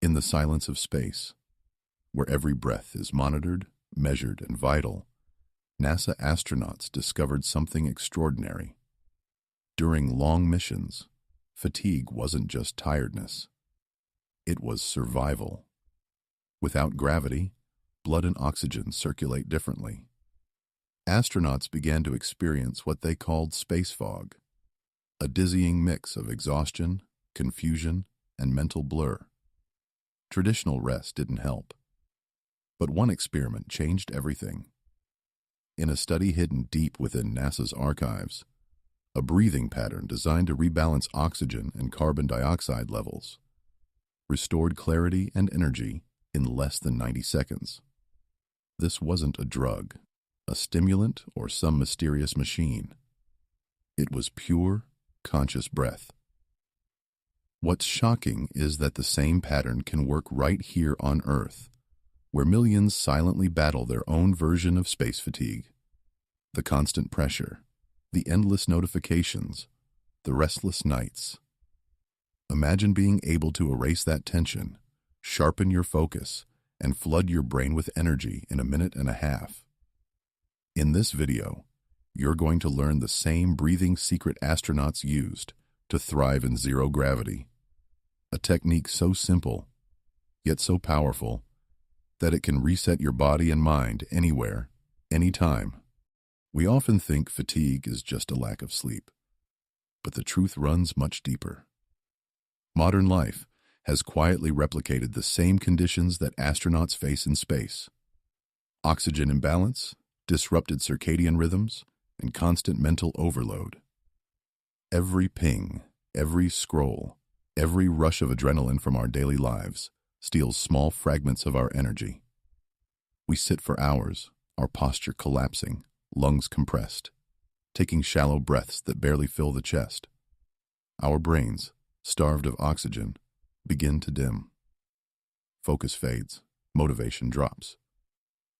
In the silence of space, where every breath is monitored, measured, and vital, NASA astronauts discovered something extraordinary. During long missions, fatigue wasn't just tiredness. It was survival. Without gravity, blood and oxygen circulate differently. Astronauts began to experience what they called space fog, a dizzying mix of exhaustion, confusion, and mental blur. Traditional rest didn't help. But one experiment changed everything. In a study hidden deep within NASA's archives, a breathing pattern designed to rebalance oxygen and carbon dioxide levels restored clarity and energy in less than 90 seconds. This wasn't a drug, a stimulant, or some mysterious machine. It was pure, conscious breath. What's shocking is that the same pattern can work right here on Earth, where millions silently battle their own version of space fatigue. The constant pressure, the endless notifications, the restless nights. Imagine being able to erase that tension, sharpen your focus, and flood your brain with energy in a minute and a half. In this video, you're going to learn the same breathing secret astronauts used to thrive in zero gravity. A technique so simple, yet so powerful, that it can reset your body and mind anywhere, anytime. We often think fatigue is just a lack of sleep, but the truth runs much deeper. Modern life has quietly replicated the same conditions that astronauts face in space. Oxygen imbalance, disrupted circadian rhythms, and constant mental overload. Every ping, every scroll, every rush of adrenaline from our daily lives steals small fragments of our energy. We sit for hours, our posture collapsing, lungs compressed, taking shallow breaths that barely fill the chest. Our brains, starved of oxygen, begin to dim. Focus fades, motivation drops.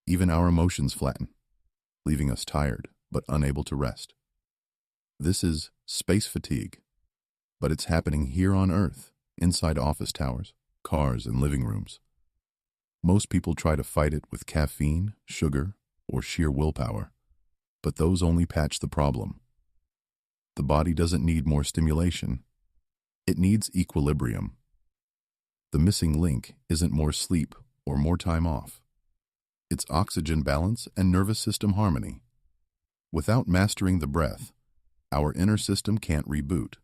Even our emotions flatten, leaving us tired but unable to rest. This is space fatigue, but it's happening here on Earth, inside office towers, cars, and living rooms. Most people try to fight it with caffeine, sugar, or sheer willpower, but those only patch the problem. The body doesn't need more stimulation. It needs equilibrium. The missing link isn't more sleep or more time off. It's oxygen balance and nervous system harmony. Without mastering the breath, our inner system can't reboot.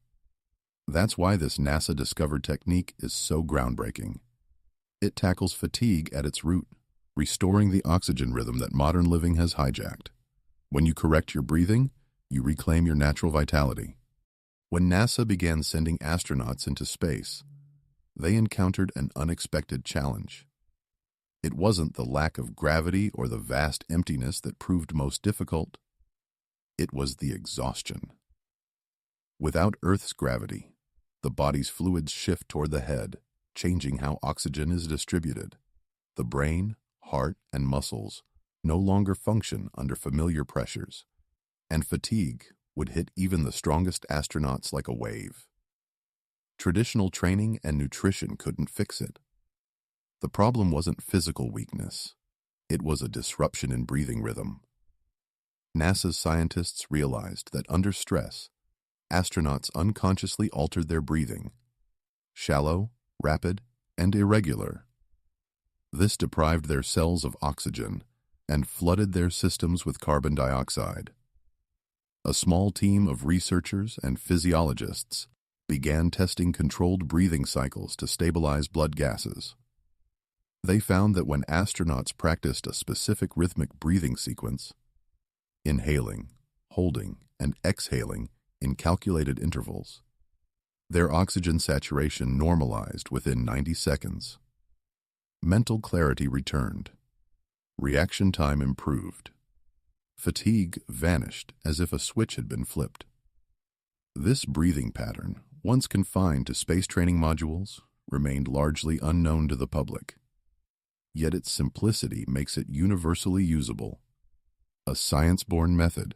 That's why this NASA-discovered technique is so groundbreaking. It tackles fatigue at its root, restoring the oxygen rhythm that modern living has hijacked. When you correct your breathing, you reclaim your natural vitality. When NASA began sending astronauts into space, they encountered an unexpected challenge. It wasn't the lack of gravity or the vast emptiness that proved most difficult. It was the exhaustion. Without Earth's gravity, the body's fluids shift toward the head, changing how oxygen is distributed. The brain, heart, and muscles no longer function under familiar pressures, and fatigue would hit even the strongest astronauts like a wave. Traditional training and nutrition couldn't fix it. The problem wasn't physical weakness. It was a disruption in breathing rhythm. NASA's scientists realized that under stress, astronauts unconsciously altered their breathing. Shallow, rapid, and irregular. This deprived their cells of oxygen and flooded their systems with carbon dioxide. A small team of researchers and physiologists began testing controlled breathing cycles to stabilize blood gases. They found that when astronauts practiced a specific rhythmic breathing sequence, inhaling, holding, and exhaling in calculated intervals, their oxygen saturation normalized within 90 seconds. Mental clarity returned. Reaction time improved. Fatigue vanished as if a switch had been flipped. This breathing pattern, once confined to space training modules, remained largely unknown to the public. Yet its simplicity makes it universally usable. A science-born method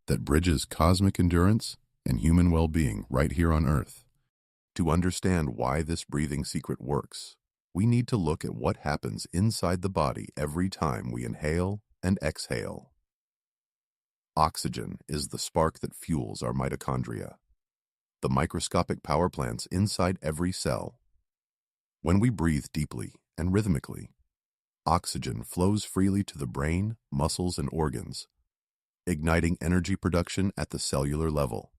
that bridges cosmic endurance and human well-being right here on Earth. To understand why this breathing secret works, we need to look at what happens inside the body every time we inhale and exhale. Oxygen is the spark that fuels our mitochondria, the microscopic power plants inside every cell. When we breathe deeply and rhythmically, oxygen flows freely to the brain, muscles, and organs, igniting energy production at the cellular level.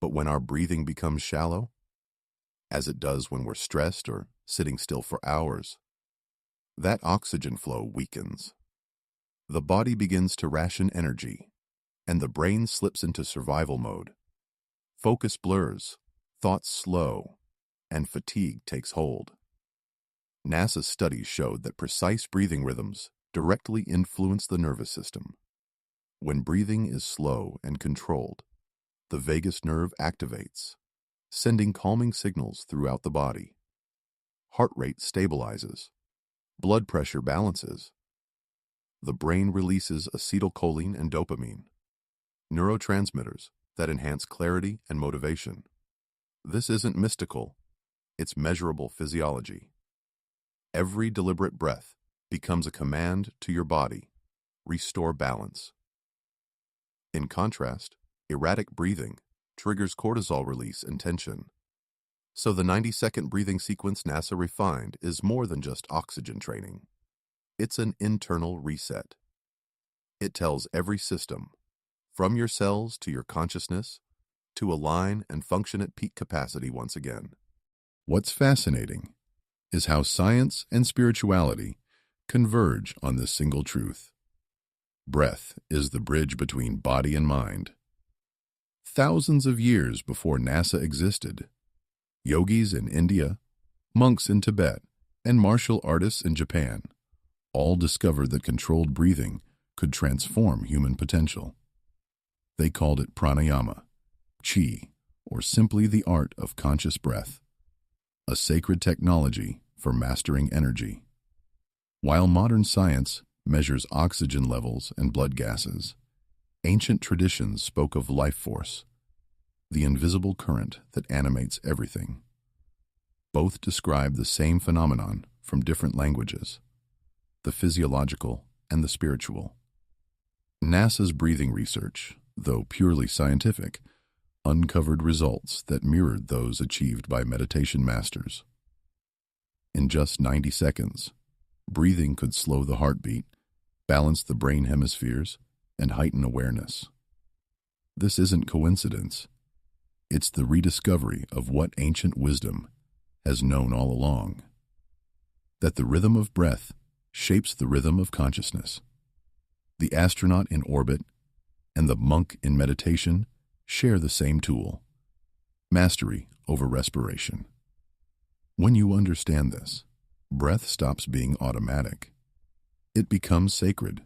But when our breathing becomes shallow, as it does when we're stressed or sitting still for hours, that oxygen flow weakens. The body begins to ration energy, and the brain slips into survival mode. Focus blurs, thoughts slow, and fatigue takes hold. NASA's studies showed that precise breathing rhythms directly influence the nervous system. When breathing is slow and controlled, the vagus nerve activates, sending calming signals throughout the body. Heart rate stabilizes, blood pressure balances. The brain releases acetylcholine and dopamine, neurotransmitters that enhance clarity and motivation. This isn't mystical, it's measurable physiology. Every deliberate breath becomes a command to your body: restore balance. In contrast, erratic breathing triggers cortisol release and tension. So the 90-second breathing sequence NASA refined is more than just oxygen training. It's an internal reset. It tells every system, from your cells to your consciousness, to align and function at peak capacity once again. What's fascinating is how science and spirituality converge on this single truth. Breath is the bridge between body and mind. Thousands of years before NASA existed, yogis in India, monks in Tibet, and martial artists in Japan all discovered that controlled breathing could transform human potential. They called it pranayama, chi, or simply the art of conscious breath, a sacred technology for mastering energy. While modern science measures oxygen levels and blood gases, ancient traditions spoke of life force, the invisible current that animates everything. Both describe the same phenomenon from different languages, the physiological and the spiritual. NASA's breathing research, though purely scientific, uncovered results that mirrored those achieved by meditation masters. In just 90 seconds, breathing could slow the heartbeat, balance the brain hemispheres, and heighten awareness. This isn't coincidence. It's the rediscovery of what ancient wisdom has known all along: that the rhythm of breath shapes the rhythm of consciousness. The astronaut in orbit and the monk in meditation share the same tool: mastery over respiration. When you understand this, breath stops being automatic. It becomes sacred,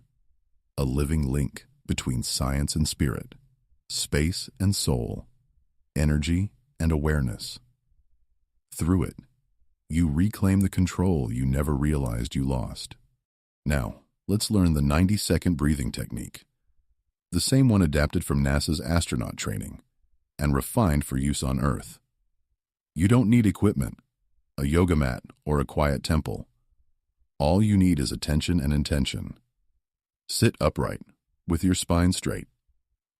a living link between science and spirit, space and soul, energy and awareness. Through it, you reclaim the control you never realized you lost. Now, let's learn the 90-second breathing technique, the same one adapted from NASA's astronaut training and refined for use on Earth. You don't need equipment, a yoga mat, or a quiet temple. All you need is attention and intention. Sit upright, with your spine straight,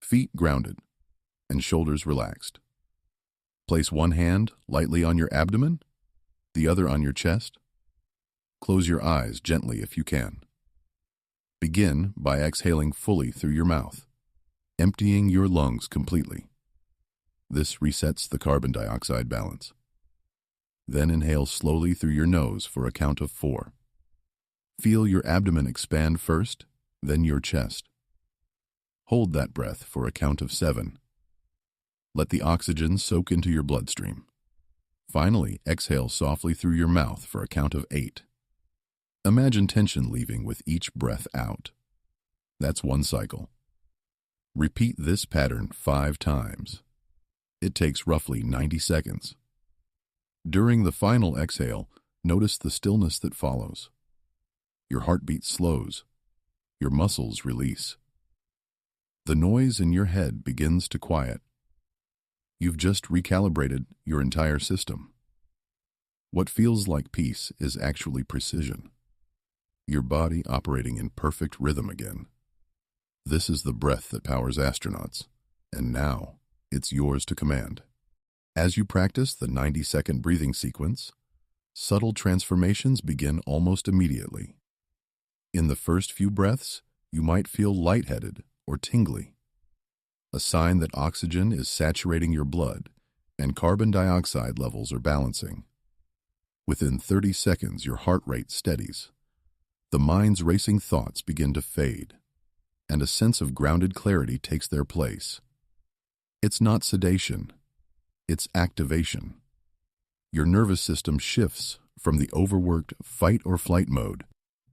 feet grounded, and shoulders relaxed. Place one hand lightly on your abdomen, the other on your chest. Close your eyes gently if you can. Begin by exhaling fully through your mouth, emptying your lungs completely. This resets the carbon dioxide balance. Then inhale slowly through your nose for a count of 4. Feel your abdomen expand first, then your chest. Hold that breath for a count of 7. Let the oxygen soak into your bloodstream. Finally, exhale softly through your mouth for a count of 8. Imagine tension leaving with each breath out. That's one cycle. Repeat this pattern 5 times. It takes roughly 90 seconds. During the final exhale, notice the stillness that follows. Your heartbeat slows. Your muscles release. The noise in your head begins to quiet. You've just recalibrated your entire system. What feels like peace is actually precision. Your body operating in perfect rhythm again. This is the breath that powers astronauts, and now it's yours to command. As you practice the 90-second breathing sequence, subtle transformations begin almost immediately. In the first few breaths, you might feel lightheaded or tingly, a sign that oxygen is saturating your blood and carbon dioxide levels are balancing. Within 30 seconds, your heart rate steadies. The mind's racing thoughts begin to fade, and a sense of grounded clarity takes their place. It's not sedation, it's activation. Your nervous system shifts from the overworked fight-or-flight mode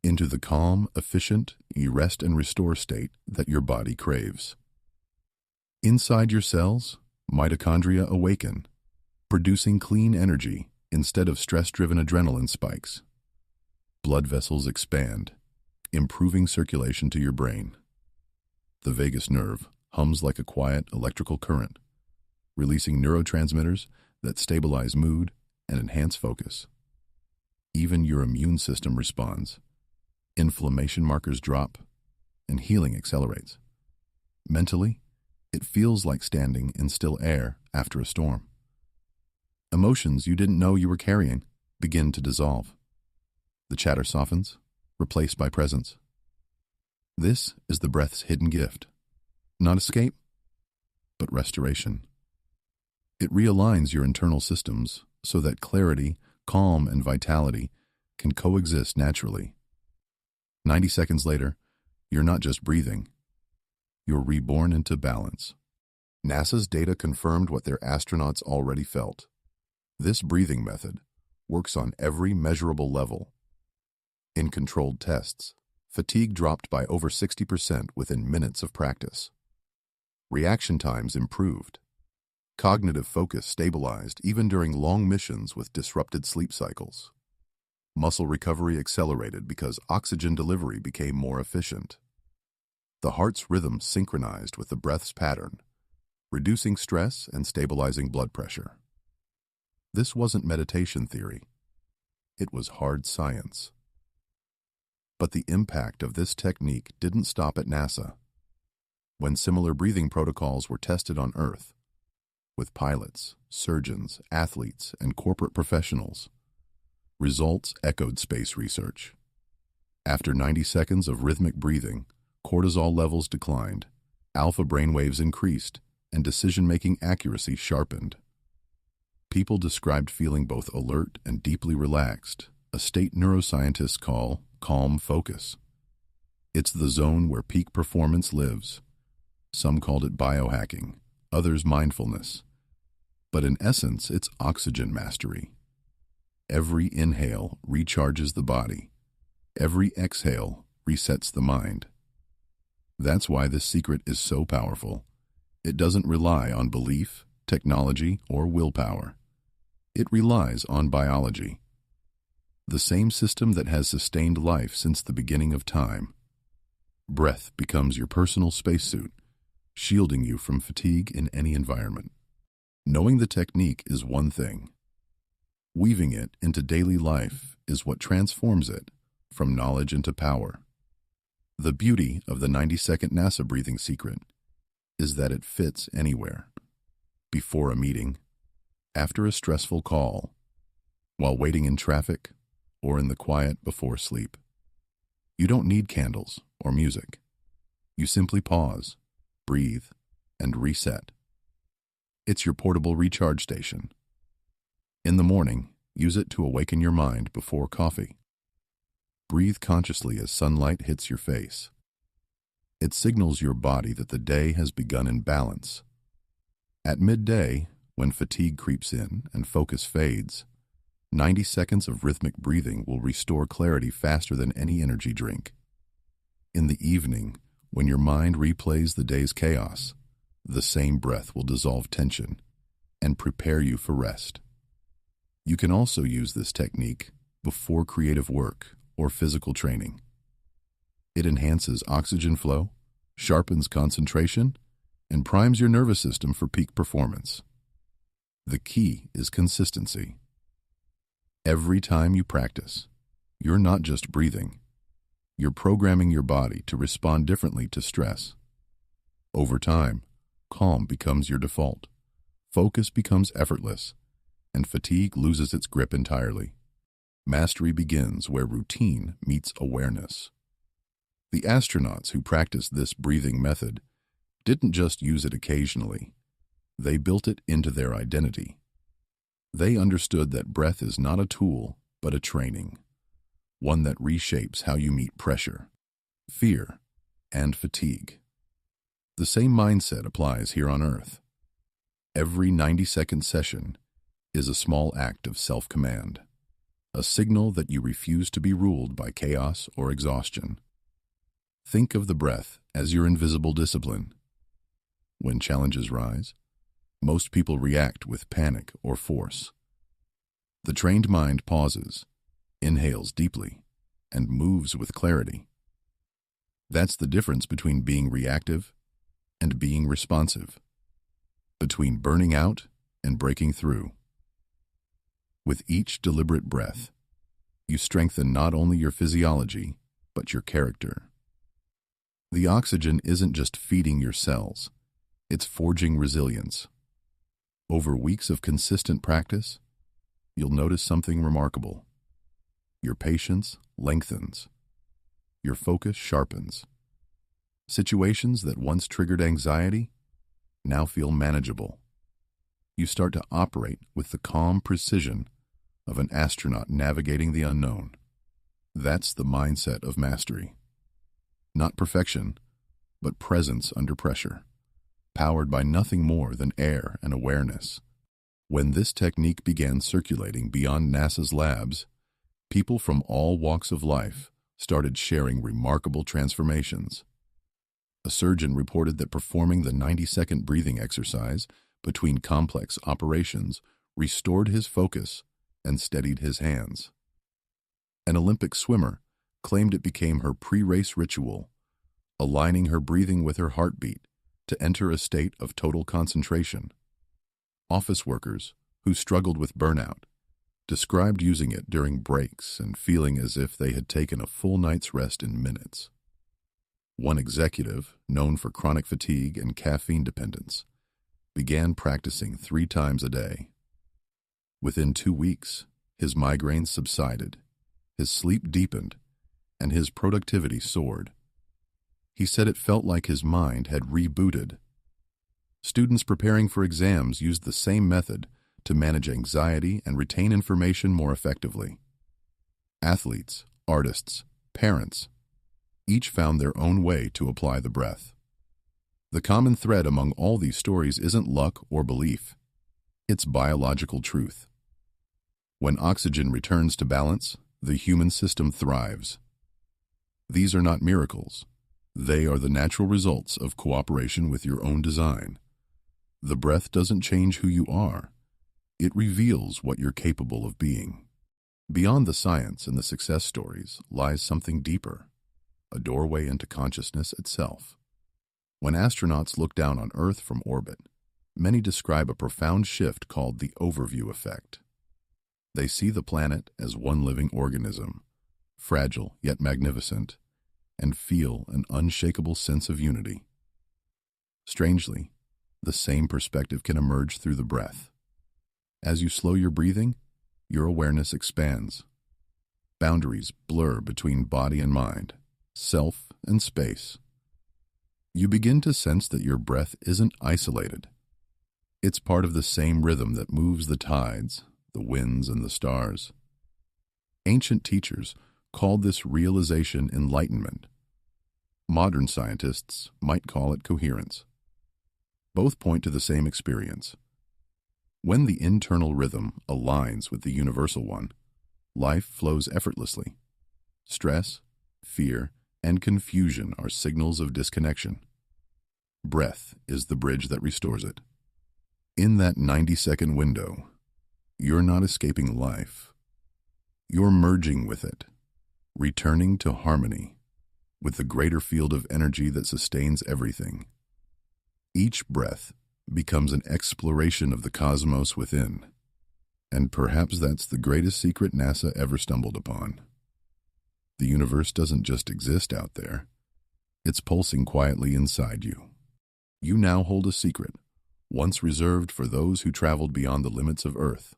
into the calm, efficient, rest and restore state that your body craves. Inside your cells, mitochondria awaken, producing clean energy instead of stress-driven adrenaline spikes. Blood vessels expand, improving circulation to your brain. The vagus nerve hums like a quiet electrical current, releasing neurotransmitters that stabilize mood and enhance focus. Even your immune system responds. Inflammation markers drop, and healing accelerates. Mentally, it feels like standing in still air after a storm. Emotions you didn't know you were carrying begin to dissolve. The chatter softens, replaced by presence. This is the breath's hidden gift. Not escape, but restoration. It realigns your internal systems so that clarity, calm, and vitality can coexist naturally. 90 seconds later, you're not just breathing, you're reborn into balance. NASA's data confirmed what their astronauts already felt. This breathing method works on every measurable level. In controlled tests, fatigue dropped by over 60% within minutes of practice. Reaction times improved. Cognitive focus stabilized even during long missions with disrupted sleep cycles. Muscle recovery accelerated because oxygen delivery became more efficient. The heart's rhythm synchronized with the breath's pattern, reducing stress and stabilizing blood pressure. This wasn't meditation theory. It was hard science. But the impact of this technique didn't stop at NASA. When similar breathing protocols were tested on Earth, with pilots, surgeons, athletes, and corporate professionals, results echoed space research. After 90 seconds of rhythmic breathing, cortisol levels declined, alpha brainwaves increased, and decision-making accuracy sharpened. People described feeling both alert and deeply relaxed, a state neuroscientists call calm focus. It's the zone where peak performance lives. Some called it biohacking, others mindfulness. But in essence, it's oxygen mastery. Every inhale recharges the body. Every exhale resets the mind. That's why this secret is so powerful. It doesn't rely on belief, technology, or willpower. It relies on biology. The same system that has sustained life since the beginning of time. Breath becomes your personal spacesuit, shielding you from fatigue in any environment. Knowing the technique is one thing. Weaving it into daily life is what transforms it from knowledge into power. The beauty of the 90-second NASA breathing secret is that it fits anywhere. Before a meeting, after a stressful call, while waiting in traffic, or in the quiet before sleep. You don't need candles or music. You simply pause, breathe, and reset. It's your portable recharge station. In the morning, use it to awaken your mind before coffee. Breathe consciously as sunlight hits your face. It signals your body that the day has begun in balance. At midday, when fatigue creeps in and focus fades, 90 seconds of rhythmic breathing will restore clarity faster than any energy drink. In the evening, when your mind replays the day's chaos, the same breath will dissolve tension and prepare you for rest. You can also use this technique before creative work or physical training. It enhances oxygen flow, sharpens concentration, and primes your nervous system for peak performance. The key is consistency. Every time you practice, you're not just breathing, you're programming your body to respond differently to stress. Over time, calm becomes your default, focus becomes effortless, and fatigue loses its grip entirely. Mastery begins where routine meets awareness. The astronauts who practiced this breathing method didn't just use it occasionally, they built it into their identity. They understood that breath is not a tool, but a training, one that reshapes how you meet pressure, fear, and fatigue. The same mindset applies here on Earth. Every 90-second session is a small act of self-command, a signal that you refuse to be ruled by chaos or exhaustion. Think of the breath as your invisible discipline. When challenges rise, most people react with panic or force. The trained mind pauses, inhales deeply, and moves with clarity. That's the difference between being reactive and being responsive, between burning out and breaking through. With each deliberate breath, you strengthen not only your physiology, but your character. The oxygen isn't just feeding your cells, it's forging resilience. Over weeks of consistent practice, you'll notice something remarkable. Your patience lengthens. Your focus sharpens. Situations that once triggered anxiety now feel manageable. You start to operate with the calm precision of an astronaut navigating the unknown. That's the mindset of mastery. Not perfection, but presence under pressure, powered by nothing more than air and awareness. When this technique began circulating beyond NASA's labs, people from all walks of life started sharing remarkable transformations. A surgeon reported that performing the 90-second breathing exercise between complex operations restored his focus and steadied his hands. An Olympic swimmer claimed it became her pre-race ritual, aligning her breathing with her heartbeat to enter a state of total concentration. Office workers who struggled with burnout described using it during breaks and feeling as if they had taken a full night's rest in minutes. One executive, known for chronic fatigue and caffeine dependence, began practicing 3 times a day. Within 2 weeks, his migraines subsided, his sleep deepened, and his productivity soared. He said it felt like his mind had rebooted. Students preparing for exams used the same method to manage anxiety and retain information more effectively. Athletes, artists, parents, each found their own way to apply the breath. The common thread among all these stories isn't luck or belief. It's biological truth. When oxygen returns to balance, the human system thrives. These are not miracles. They are the natural results of cooperation with your own design. The breath doesn't change who you are. It reveals what you're capable of being. Beyond the science and the success stories lies something deeper, a doorway into consciousness itself. When astronauts look down on Earth from orbit, many describe a profound shift called the overview effect. They see the planet as one living organism, fragile yet magnificent, and feel an unshakable sense of unity. Strangely, the same perspective can emerge through the breath. As you slow your breathing, your awareness expands. Boundaries blur between body and mind, self and space. You begin to sense that your breath isn't isolated. It's part of the same rhythm that moves the tides, the winds, and the stars. Ancient teachers called this realization enlightenment. Modern scientists might call it coherence. Both point to the same experience. When the internal rhythm aligns with the universal one, life flows effortlessly. Stress, fear, and confusion are signals of disconnection. Breath is the bridge that restores it. In that 90-second window, you're not escaping life. You're merging with it, returning to harmony with the greater field of energy that sustains everything. Each breath becomes an exploration of the cosmos within. And perhaps that's the greatest secret NASA ever stumbled upon. The universe doesn't just exist out there. It's pulsing quietly inside you. You now hold a secret, once reserved for those who traveled beyond the limits of Earth.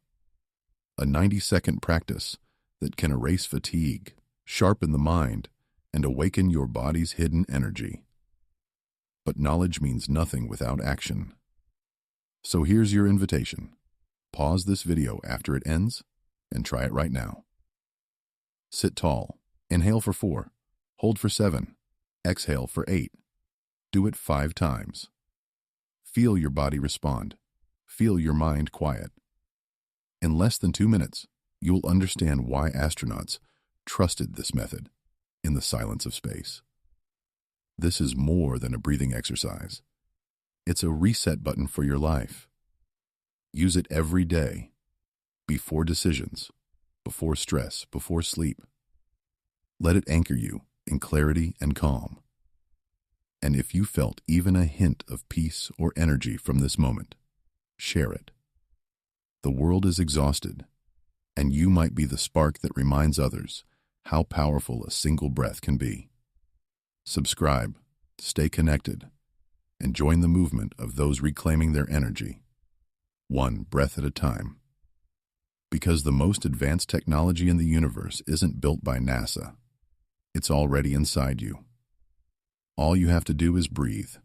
A 90-second practice that can erase fatigue, sharpen the mind, and awaken your body's hidden energy. But knowledge means nothing without action. So here's your invitation. Pause this video after it ends and try it right now. Sit tall. Inhale for 4. Hold for 7. Exhale for 8. Do it 5 times. Feel your body respond. Feel your mind quiet. In less than 2 minutes, you will understand why astronauts trusted this method in the silence of space. This is more than a breathing exercise. It's a reset button for your life. Use it every day, before decisions, before stress, before sleep. Let it anchor you in clarity and calm. And if you felt even a hint of peace or energy from this moment, share it. The world is exhausted, and you might be the spark that reminds others how powerful a single breath can be. Subscribe, stay connected, and join the movement of those reclaiming their energy, one breath at a time. Because the most advanced technology in the universe isn't built by NASA. It's already inside you. All you have to do is breathe,